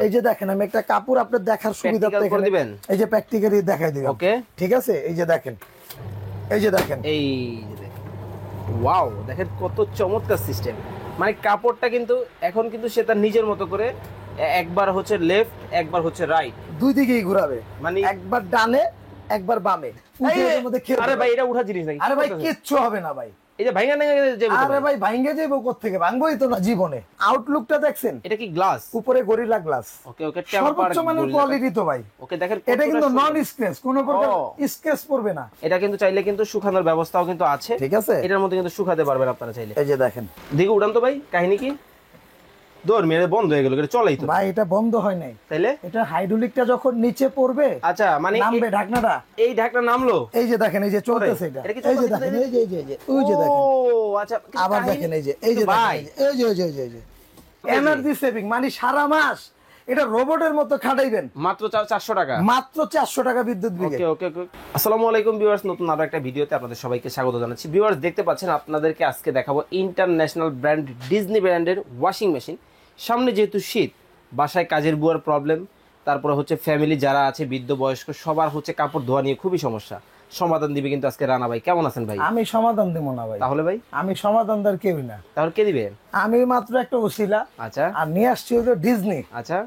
এই যে দেখেন আমি একটা কাপড় আপনার দেখার সুবিধা করে দিবেন। এই যে প্র্যাকটিক্যালি দেখাই দিবেন। ওকে, ঠিক আছে। এই যে দেখেন, এই যে দেখেন, এই যে দেখেন, ওয়াও, দেখেন কত চমৎকার সিস্টেম। মানে কাপড়টা কিন্তু এখন কিন্তু সে তার নিজের মতো করে একবার হচ্ছে লেফট, একবার হচ্ছে রাইট, দুই দিকেই ঘোরাবে। মানে একবার ডানে একবার বামে। এর মধ্যে খেলবে। আরে ভাই এটা উঠা জিনিস নাকি? আরে ভাই কিচ্ছু হবে না ভাই। এই যে ভাইঙ্গা নেঙ্গা যে, আরে ভাই ভাঙ্গে যাইবো কোত্থেকে? ভাঙবোই তো না জীবনে। আউটলুকটা দেখছেন? এটা কি গ্লাস? উপরে গরিলা গ্লাস। ওকে ওকে, সর্বোচ্চ মানের কোয়ালিটি তো ভাই। ওকে দেখেন এটা কিন্তু নন স্ক্র্যাচ, কোনো প্রকার স্ক্র্যাচ পড়বে না। এটা কিন্তু চাইলে কিন্তু শুকানোর ব্যবস্থাও কিন্তু আছে। ঠিক আছে। এটার মধ্যে কিন্তু শুকাতে পারবেন আপনারা চাইলে। এই যে দেখেন, দেখি উড়ান তো ভাই, কাহিনী কি? দৌড় মেরে বন্ধ হয়ে গেল, এটা চলাই তো ভাই এটা বন্ধ হয় নাই। তাইলে এটা হাইড্রোলিকটা যখন নিচে পড়বে, আচ্ছা মানে নামবে ঢাকনাটা। এই ঢাকনা নামলো। এই যে দেখেন, এই যে চলতেছে এটা। এটা কি এই যে চলতেছে? দেখেন, এই যে এই যে এই যে ওই যে দেখেন। ও আচ্ছা, আবার দেখেন, এই যে এই যে ভাই দেখেন, এই যে এই যে এই যে এই যে এনার্জি সেভিং, মানে সারা মাস এটা রোবটের মতো খাটাইবেন মাত্র 400 টাকা, মাত্র 400 টাকা বিদ্যুৎ বিলে। ওকে ওকে ওকে। আসসালামু আলাইকুম ভিউয়ার্স, নতুন আরো একটা ভিডিওতে আপনাদের সবাইকে স্বাগত জানাচ্ছি। ভিউয়ার্স দেখতে পাচ্ছেন, আপনাদেরকে আজকে দেখাবো ইন্টারন্যাশনাল ব্র্যান্ড ডিজনি ব্র্যান্ডের ওয়াশিং মেশিন। সামনে যেহেতু শীত, বাসায় কাজের বুয়ার প্রবলেম, তারপরে হচ্ছে ফ্যামিলি যারা আছে বৃদ্ধ বয়স্ক, সবার হচ্ছে কাপড় ধোয়া নিয়ে খুবই সমস্যা। সমাধান দিবে কিন্তু আজকে রানা ভাই। কেমন আছেন ভাই? আমি সমাধান দেব না ভাই। তাহলে ভাই আমি সমাধান দেওয়ার কেউ না। তাহলে কে দিবে? আমি মাত্র একটা ওসিলা। আচ্ছা আর নিয়ে আসছি হলো ডিজনি। আচ্ছা,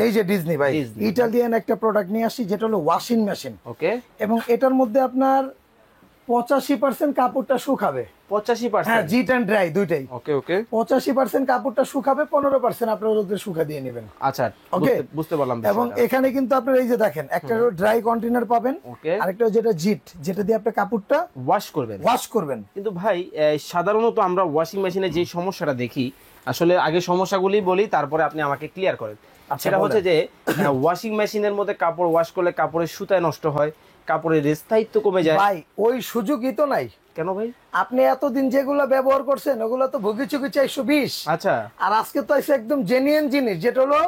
এই যে ডিজনি ভাই, ডিজনি। ইটালিয়ান একটা প্রোডাক্ট নিয়ে আসছি যেটা হলো ওয়াশিং মেশিন। ওকে। এবং এটার মধ্যে আপনার 85% কাপড়টা শুকাবে। 85%? হ্যাঁ, জিট এন্ড ড্রাই দুইটাই। ওকে ওকে। 85% কাপড়টা শুকাবে, 15% আপনার রোদে শুকা দিয়ে নেবেন। আচ্ছা ওকে, বুঝতে পারলাম। এবং এখানে কিন্তু আপনার এই যে দেখেন, একটা ড্রাই কন্টেনার পাবেন, ওকে, আরেকটা যেটা জিট, যেটা দিয়ে আপনি কাপড়টা ওয়াশ করবেন। ওয়াশ করবেন। কিন্তু ভাই সাধারণত আমরা ওয়াশিং মেশিনে যে সমস্যাটা দেখি, আসলে আগে সমস্যাগুলি বলি, তারপরে আপনি আমাকে ক্লিয়ার করেন। সেটা হচ্ছে যে ওয়াশিং মেশিনের মধ্যে কাপড় ওয়াশ করলে কাপড়ের সুতায় নষ্ট হয়, কাপড়ের স্থায়িত্ব কমে যায়। ভাই ওই সুযোগই তো নাই। কেন ভাই? আপনি এতদিন যেগুলো ব্যবহার করছেন ওগুলো তো ভুগিচুকি 420। আচ্ছা, আর আজকে তো এসে একদম জেনুইন জিনিস, যেটা হলো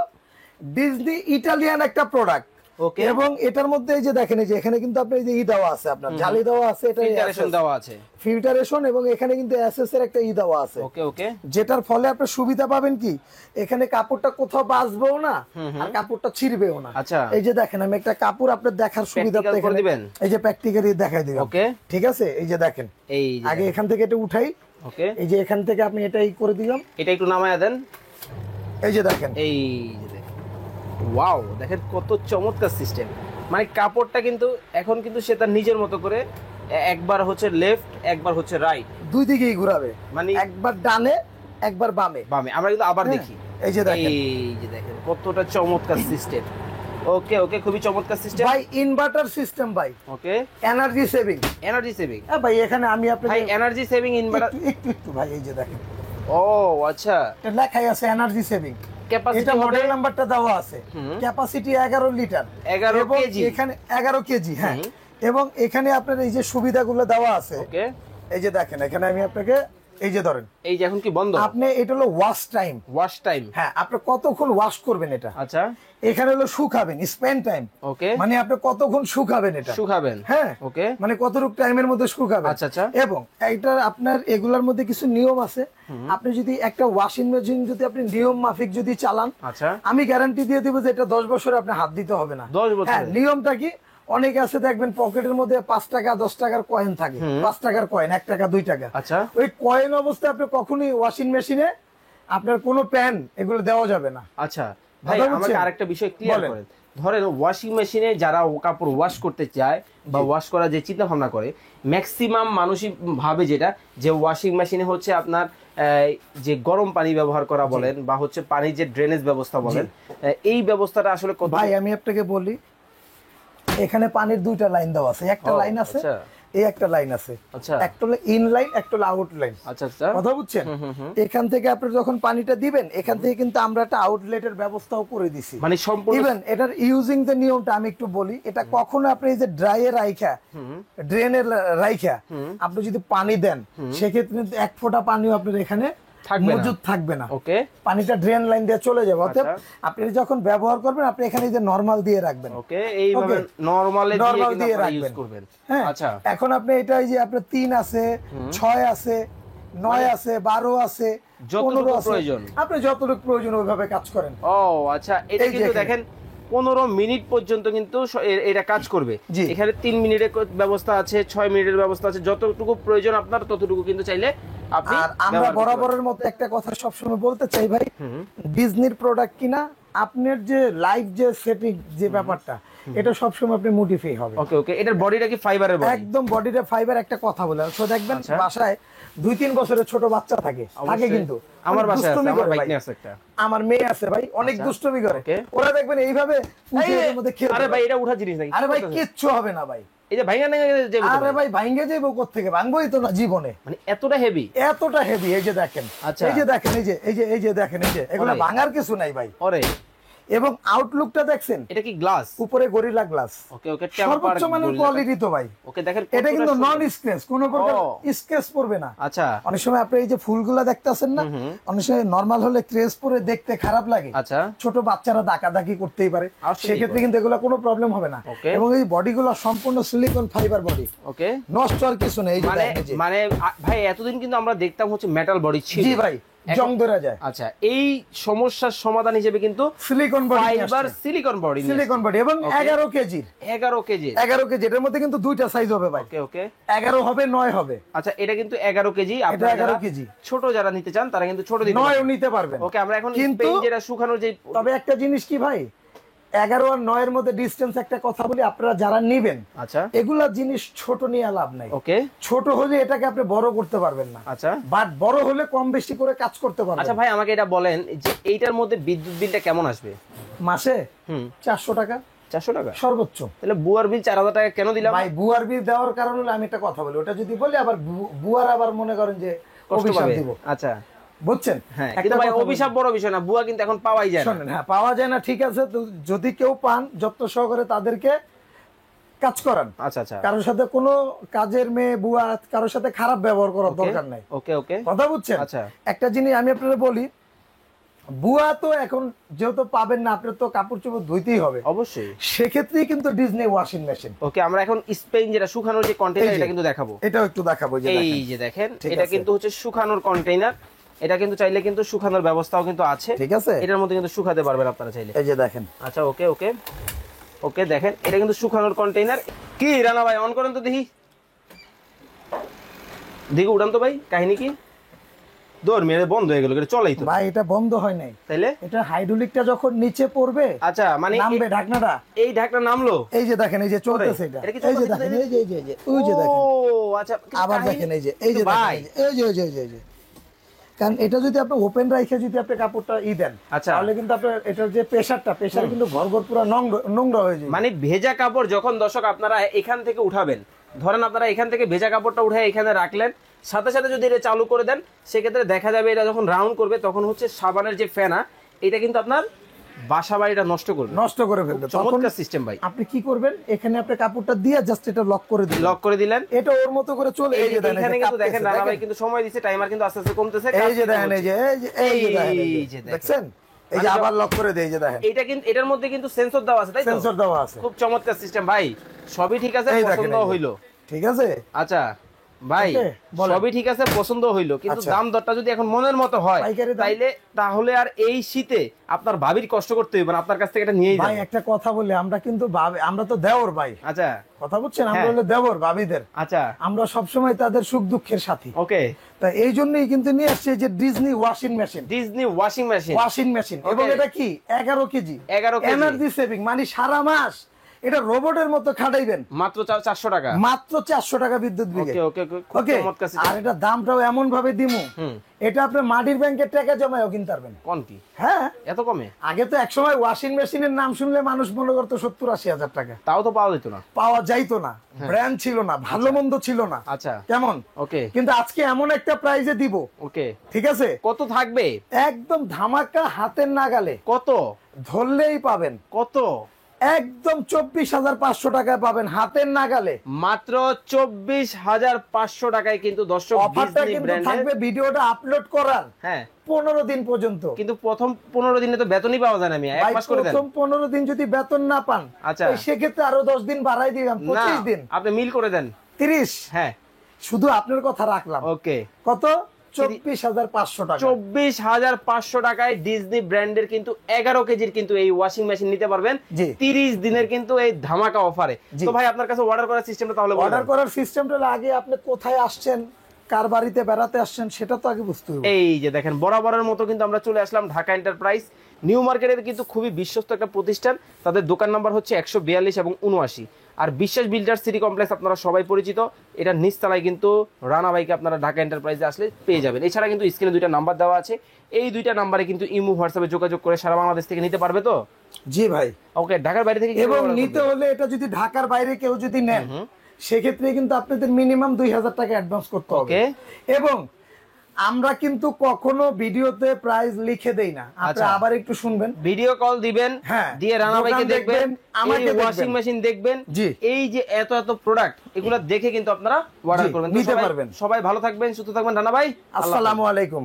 ডিজনি ইটালিয়ান একটা প্রোডাক্ট। ওকে। এবং এটার মধ্যে এই যে দেখেন, এই যে এখানে কিন্তু আপনার এই যে দেওয়া আছে, আপনার জালি দেওয়া আছে, এটা ফিল্টারেশন দেওয়া আছে, ফিল্টারেশন, এবং এখানে কিন্তু এসএস এর একটা দেওয়া আছে। ওকে ওকে। যেটার ফলে আপনি সুবিধা পাবেন কি, এখানে কাপড়টা কোথাও বাঁচবেও না আর কাপড়টা ছিঁড়বেও না। আচ্ছা, এই যে দেখেন আমি একটা কাপড় আপনার দেখার সুবিধা করে দিবেন। এই যে প্র্যাকটিক্যালি দেখাই দিবেন। ওকে, ঠিক আছে। এই যে দেখেন, এই আগে এখান থেকে এটা উঠাই। ওকে, এই যে এখান থেকে আপনি এটাই করে দিলাম। এটা একটু নামায়া দেন। এই যে দেখেন, এই যে দেখেন, ওয়াও, দেখেন কত চমৎকার সিস্টেম। মানে কাপড়টা কিন্তু এখন কিন্তু সে তার নিজের মতো করে একবার হচ্ছে লেফট, একবার হচ্ছে রাইট, দুই দিকেই ঘোরাবে। মানে একবার ডানে একবার বামে। বামে। আমরা কিন্তু আবার হ্যাঁ, দেখি। এই যে দেখেন, এই যে দেখেন কতটা চমৎকার সিস্টেম। ওকে ওকে, খুবই চমৎকার সিস্টেম ভাই ইনভার্টার সিস্টেম ভাই। ওকে, এনার্জি সেভিং। Energy saving. হ্যাঁ ভাই, এখানে আমি ভাই আপনাকে এনার্জি সেভিং ইনভার্টার। একটু ভাই, এই যে দেখেন, ও আচ্ছা, এটা লেখাই আছে এনার্জি সেভিং। ক্যাপাসিটি এটা হবে মডেল নাম্বারটা দেওয়া আছে। ক্যাপাসিটি 11 লিটার, 11 এবং কেজি। এখানে 11 কেজি। হ্যাঁ, এবং এখানে আপনার এই যে সুবিধাগুলো দেওয়া আছে। ওকে, এই যে দেখেন, এখানে আমি আপনাকে এই যে ধরেন, এই যে এখন কি বন্ধ? আপনি এটা হলো ওয়াশ টাইম। Wash time. হ্যাঁ, আপনি কতক্ষণ ওয়াশ করবেন এটা। আচ্ছা, এখানে হলো শুকাবেন, স্পেন্ড টাইম। ওকে, মানে আপনি কতক্ষণ শুকাবেন এটা। শুকাবেন। হ্যাঁ, ওকে, মানে কতটুকু টাইমের মধ্যে শুকাবেন। আচ্ছা আচ্ছা। এবং এটা আপনার এগুলার মধ্যে কিছু নিয়ম আছে। আপনি যদি একটা ওয়াশিং মেশিন যদি আপনি নিয়ম মাফিক যদি চালান, আচ্ছা, আমি গ্যারান্টি দিয়ে দিব যে এটা 10 বছরে আপনি হাত দিতে হবে না। 10 বছর? হ্যাঁ, নিয়মটা কি, অনেকে আছে দেখবেন পকেটের মধ্যে 5 টাকা 10 টাকার কয়েন থাকে, 5 টাকার কয়েন, 1 টাকা 2 টাকা। আচ্ছা, ওই কয়েন অবস্থায় আপনি কখনোই ওয়াশিং মেশিনে আপনার কোনো প্যান এগুলো দেওয়া যাবে না। আচ্ছা ভাই, কথা আমাকে বুঝছেন? আরেকটা বিষয় ক্লিয়ার বলেন। করেন। ধরেন ওয়াশিং মেশিনে যারা কাপড় ওয়াশ করতে চায় বা ওয়াশ করার যে চিন্তা ভাবনা করে, ম্যাক্সিমাম মানুষই ভাবে যেটা, যে ওয়াশিং মেশিনে হচ্ছে আপনার যে গরম পানি ব্যবহার করা বলেন বা হচ্ছে পানির যে ড্রেনেজ ব্যবস্থা বলেন, এই ব্যবস্থাটা আসলে কত? ভাই আমি আপনাকে বলি, এখানে পানির দুইটা লাইন দেওয়া আছে। একটা লাইন আছে, আচ্ছা এই একটা লাইন আছে। আচ্ছা একটা হলো ইন লাইন, একটা হলো আউট লাইন। আচ্ছা আচ্ছা, কথা বুঝছেন? এখান থেকে আপনি যখন পানিটা দিবেন, এখান থেকে কিন্তু আমরা একটা আউটলেটের ব্যবস্থাও করে দিছি। মানে সম্পূর্ণ ইভেন এটার ইউজিং যে নিয়মটা আমি একটু বলি, এটা কখনো আপনি এই যে ড্রাইয়ে রাইখা, ড্রেনের রাইখা আপনি যদি পানি দেন, সেক্ষেত্রে কিন্তু এক ফোঁটা পানিও আপনার এখানে মজুদ থাকবে না। ওকে, পানিটা ড্রেন লাইন দিয়ে চলে যাবে। অতএব আচ্ছা। আপনি যখন ব্যবহার করবেন, আপনি এখানে যে নরমাল দিয়ে রাখবেন। ওকে, এইভাবে নরমালে দিয়ে ইউজ রাখবেন। করবেন। হ্যাঁ, আচ্ছা, এখন আপনি এটা এই যে আপনার 3 আছে, 6 আছে, 9 আছে, 12 আছে, 15 যতটুকু আছে, প্রয়োজন। আপনি যতটুকু প্রয়োজন ওইভাবে কাজ করেন। ও আচ্ছা, এটা এই যে কিন্তু এখানে। দেখেন 15 মিনিট পর্যন্ত কিন্তু এটা কাজ করবে। জি। এখানে 3 মিনিটের ব্যবস্থা আছে, 6 মিনিটের ব্যবস্থা আছে, যতটুকু প্রয়োজন আপনার ততটুকু কিন্তু চাইলে আপনি আর আমরা ব্যবহার করতে পারবেন। বরাবরের মতো একটা কথা সবসময় বলতে চাই ভাই, ডিজনির প্রোডাক্ট কিনা আপনার যে লাইভ যে সেটিং যে ব্যাপারটা, এটা সবসময় আপনি মোটিফাই হবে। ওকে ওকে, এটার বডিটা কি ফাইবারের বডি? একদম বডিটা ফাইবার। একটা কথা বলে তো দেখবেন আচ্ছা। বাসায় 2-3 বছরের ছোট বাচ্চা থাকে কিন্তু আমার অনেক বাসায় আছে, দুষ্টুমি আমার করে বাইক ভাই। নিয়ে আছে একটা। আমার মেয়ে আছে ভাই, অনেক আচ্ছা। দুষ্টুমি করে। ওকে। ওরা দেখবেন এইভাবে উঠে এই, এর মধ্যে খেলতে আরে ভাই পারে। এটা উঠা জিনিস নাকি? আরে ভাই কি করতেছেন? কিচ্ছু হবে না ভাই। এই যে ভাইয়া নেই যে আরে ভাই ভাঙ্গে যাইবো কোত্থেকে, ভাঙবোই তো না জীবনে। মানে এতটা হেভি? এতটা হেভি। এই যে দেখেন, আচ্ছা। এই যে দেখেন, এই যে দেখেন, এই যে এগুলো ওরে। ভাঙার কিছু নাই ভাই। ওরে, এবং আউটলুকটা দেখছেন, এটা কি গ্লাস? উপরে গরিলা গ্লাস, ওকে ওকে, সর্বোচ্চ মানের কোয়ালিটি তো ভাই। ওকে দেখেন এটা কতটা কিন্তু নন সুন্দর। স্ক্র্যাচ, কোনো প্রকার ও। স্ক্র্যাচ পড়বে না। আচ্ছা অনেক সময় আপনি এই যে ফুলগুলা দেখতেছেন না, অনেক সময় নরমাল হলে ক্রেজ পরে দেখতে খারাপ লাগে, আচ্ছা, ছোট বাচ্চারা দাকাদাকি করতেই পারে, আসলেই সেক্ষেত্রে করে। কিন্তু এগুলো কোনো প্রবলেম হবে না। ওকে। এবং এই বডিগুলো সম্পূর্ণ সিলিকন ফাইবার বডি, ওকে। নষ্ট আর কিছু নেই। এই যে মানে দেখেন, এই যে। মানে ভাই এতদিন কিন্তু আমরা দেখতাম হচ্ছে মেটাল বডি ছিল। জি ভাই, জং ধরে যায়। আচ্ছা, এই সমস্যার সমাধান হিসেবে কিন্তু silicon body, fiber silicon body, silicon body এবং 11 কেজির। 11 কেজি। 11 কেজি, এটার মধ্যে কিন্তু দুইটা সাইজ হবে ভাই। ওকে ওকে। 11 হবে, 9 হবে। আচ্ছা, এটা কিন্তু 11 কেজি। এটা আপনারা 11 যারা কেজি। ছোট যারা নিতে চান তারা কিন্তু ছোট দিতে 9ও পারবেন। নিতে পারবেন। ওকে, আমরা এখন কিন্তু স্পেন যেটা শুকানোর যে তবে একটা জিনিস কি ভাই, 11 আর 9 এর মধ্যে ডিসটেন্স, একটা কথা বলি, আপনারা যারা নিবেন আচ্ছা এগুলা জিনিস ছোট নিয়ে লাভ নাই। ওকে। ছোট হলে এটাকে আপনি বড় করতে পারবেন না, আচ্ছা বাট বড় হলে কম বেশি করে কাজ করতে পারবেন। আচ্ছা ভাই, আমাকে এটা বলেন যে এইটার মধ্যে বিদ্যুৎ বিলটা কেমন আসবে? মাসে 400 টাকা 400 টাকা? সর্বোচ্চ। তাহলে বুয়ার বিল 4000 টাকা কেন দিলাম? ভাই বুয়ার বিল দেওয়ার কারণ হলো, আমি একটা কথা বলি, ওটা যদি বলি আবার বুয়ার আবার মনে করেন যে কষ্ট অভিশাপ পাবে। দিব, আচ্ছা বুঝছেন? হ্যাঁ, একটা কিন্তু ভাই কথা বলি। অভিশাপ বড় বিষয় না, বুয়া কিন্তু এখন পাওয়াই যায় না। শোনেন, হ্যাঁ পাওয়া যায় না, ঠিক আছে, তো যদি কেউ পান যত্ন সহকারে তাদেরকে কাজ করান। আচ্ছা আচ্ছা, কারোর সাথে কোনো কাজের মেয়ে বুয়া কারোর সাথে খারাপ ব্যবহার করার ওকে, দরকার নাই। ওকে ওকে। কথা বুঝছেন? আচ্ছা। একটা জিনিস আমি আপনাদের বলি, বুয়া তো এখন যেহেতু পাবেন না, আপনার তো কাপড় চোপড় ধুইতেই হবে, অবশ্যই। সেক্ষেত্রেই কিন্তু ডিজনি ওয়াশিং মেশিন। ওকে, আমরা এখন স্পেন যেটা শুকানোর যে কন্টেইনার, এই যে। এটা কিন্তু দেখাবো। এটাও একটু দেখাবো, এই যে এই দেখেন। যে দেখেন, ঠিক এটা আছে। কিন্তু হচ্ছে শুকানোর কন্টেইনার। এটা কিন্তু চাইলে কিন্তু শুকানোর ব্যবস্থাও কিন্তু আছে। ঠিক আছে, এটার মধ্যে কিন্তু শুকাতে পারবেন আপনারা চাইলে। এই যে দেখেন। আচ্ছা ওকে ওকে ওকে, দেখেন এটা কিন্তু শুকানোর কন্টেইনার। কি রানা ভাই, অন করেন তো দেখি, দেখি উড়ান তো ভাই, কাহিনী কি? দৌড় মেরে বন্ধ হয়ে গেল, এটা চলেই তো। ভাই এটা বন্ধ হয় নাই, তাইলে এটা হাইড্রোলিকটা যখন নিচে পড়বে, আচ্ছা, মানে নামবে ঢাকনাটা, এই ঢাকনা নামলো। এই যে দেখেন, এই যে চলতেছে এটা, এটা কি এই যে চলতেছে? দেখেন, এই যে এই যে ওই যে দেখেন, ও আচ্ছা, কিন্তু আবার কাহিনী- দেখেন, এই যে এই যে কিন্তু ভাই, দেখেন, এই যে এই যে এই যে এই যে। কারণ এটা যদি আপনি ওপেন রাখে যদি আপনি কাপড়টা দেন, আচ্ছা। তাহলে কিন্তু আপনার এটার যে প্রেসার কিন্তু ঘর পুরো নোংরা হয়ে যায়। মানে ভেজা কাপড় যখন দর্শক আপনারা এখান থেকে উঠাবেন, ধরেন আপনারা এখান থেকে ভেজা কাপড়টা উঠে এখানে রাখলেন, সাথে সাথে যদি এটা চালু করে দেন, সেক্ষেত্রে দেখা যাবে এটা যখন রাউন্ড করবে তখন হচ্ছে সাবানের যে ফেনা, এটা কিন্তু আপনার বাসা বাড়িটা নষ্ট করবে, নষ্ট করে ফেলবে। তখন চমৎকার সিস্টেম ভাই। আপনি কি করবেন, এখানে আপনি কাপড়টা দিয়ে জাস্ট এটা লক করে দিন, লক করে দিলেন, এটা ওর মতো করে চলে। এই যে দেখেন, এখানে এই যে কিন্তু দেখেন কাঁপতেছে, রানা ভাই দেখেন? কিন্তু সময় দিচ্ছে, টাইমার কিন্তু আস্তে আস্তে কমতেছে। এই যে দেখেন, এই যে এই যে দেখেন, এই এই যে যে দেখেন। দেখছেন, এই যে আবার লক করে দেয়, এই যে দেখেন, এটা কিন্তু এটার মধ্যে কিন্তু সেন্সর দেওয়া আছে, তাই তো? সেন্সর দেওয়া আছে। খুব চমৎকার সিস্টেম ভাই, সবই ঠিক আছে, এই দেখেন, পছন্দ এই যে। হইলো। ঠিক আছে, আচ্ছা ভাই, Okay, বলেন। সবই ঠিক আছে, পছন্দ হইলো, কিন্তু আচ্ছা। দাম দরটা যদি এখন মনের মতো হয়, পাইকারি দাম। তাইলে তাহলে আর এই শীতে আপনার ভাবির কষ্ট করতে হইবে না, আপনার কাছ থেকে এটা নিয়েই ভাই যাবে। একটা কথা বলি, আমরা কিন্তু আমরা তো দেওর ভাই, আচ্ছা কথা বুঝছেন, আমরা হ্যাঁ। হলো দেওর ভাবিদের, আচ্ছা আমরা সবসময় তাদের সুখ দুঃখের সাথী। ওকে, তা এই জন্যই কিন্তু নিয়ে আসছে যে Disney washing machine, Disney washing machine. Washing machine. এবং Okay. এটা কি 11 কেজি, 11 কেজি। এনার্জি সেভিং, মানে সারা মাস এটা রোবটের মতো খাটাইবেন, মাত্র 400 টাকা। মাত্র 400 টাকা বিদ্যুৎ বিলে। ওকে ওকে, খুব ওকে, চমৎকার আর সিস্টেম। এটা দামটাও এমন ভাবে দিমু, এটা আপনি মাটির ব্যাংকের টাকা জমায়ও কিনতে পারবেন। কোন কি হ্যাঁ, এত কমে? আগে তো একসময় ওয়াশিং মেশিনের নাম শুনলে মানুষ মনে করতো 70-80 হাজার টাকা, তাও তো পাওয়া যেত না। পাওয়া যাইতো না, ব্র্যান্ড ছিল না, ভালো মন্দ ছিল না, আচ্ছা কেমন? ওকে কিন্তু আজকে এমন একটা প্রাইজে দিব, ওকে, ঠিক আছে, কত থাকবে? একদম ধামাকা, হাতের নাগালে, কত ধরলেই পাবেন, কত? একদম 24,500 টাকায় পাবেন, হাতের নাগালে। মাত্র 24,500 টাকায় কিন্তু দর্শক অফারটা ডিজনি কিন্তু ব্র্যান্ডের। থাকবে ভিডিওটা আপলোড করার হ্যাঁ, 15 দিন পর্যন্ত। কিন্তু প্রথম 15 দিনে তো বেতনই পাওয়া যায় না, আমি এক ভাই, মাস করে দেন। প্রথম 15 দিন যদি বেতন না পান, আচ্ছা। তাই সেক্ষেত্রে আরো 10 দিন বাড়াই দিলাম, না 25 দিন, আপনি মিল করে দেন। 30। হ্যাঁ শুধু আপনার কথা রাখলাম, ওকে, কত? 24,500 টাকা। 24,500 টাকায় ডিজনি ব্র্যান্ডের কিন্তু 11 কেজির কিন্তু এই ওয়াশিং মেশিন নিতে পারবেন 30 দিনের কিন্তু এই ধামাকা অফারে। তো ভাই আপনার কাছে অর্ডার করার সিস্টেমটা তাহলে বলুন। অর্ডার করার সিস্টেমটা হলো আগে আপনি কোথায় আসছেন, কার বাড়িতে বেড়াতে আসছেন সেটা তো আগে বুঝতে হবে। এই যে দেখেন বরাবরের মতো কিন্তু আমরা চলে আসলাম ঢাকা এন্টারপ্রাইজ নিউ মার্কেটের কিন্তু খুবই বিশ্বস্ত একটা প্রতিষ্ঠান। তাদের দোকান নাম্বার হচ্ছে 142 এবং 79। আর বিশ্বাস বিল্ডার সিটি কমপ্লেক্স আপনারা সবাই পরিচিত, এটা নিচতলায় কিন্তু রানা ভাইকে আপনারা ঢাকা এন্টারপ্রাইজে আসলে পেয়ে যাবেন। এছাড়া কিন্তু স্ক্রিনে 2টা নাম্বার দেওয়া আছে, এই 2টা নাম্বারে কিন্তু ইমো হোয়াটসঅ্যাপে যোগাযোগ করে সারা বাংলাদেশ থেকে নিতে পারবে। তো জি ভাই। ওকে, ঢাকার বাইরে থেকে এবং নিতে হলে এটা যদি ঢাকার বাইরে কেউ যদি নেন সেক্ষেত্রে কিন্তু আপনাদের মিনিমাম 2,000 টাকা অ্যাডভান্স করতে হবে। এবং আমরা কিন্তু কখনো ভিডিওতে প্রাইস লিখে দেই না, আপনারা আবার একটু শুনবেন। ভিডিও কল দিবেন, দিয়ে রানা ভাইকে দেখবেন, আমাকে ওয়াশিং মেশিন দেখবেন, এই যে এত এত প্রোডাক্ট এগুলো দেখে কিন্তু আপনারা অর্ডার করবেন, নিতে পারবেন। সবাই ভালো থাকবেন, সুস্থ থাকবেন রানা ভাই। আসসালামু আলাইকুম।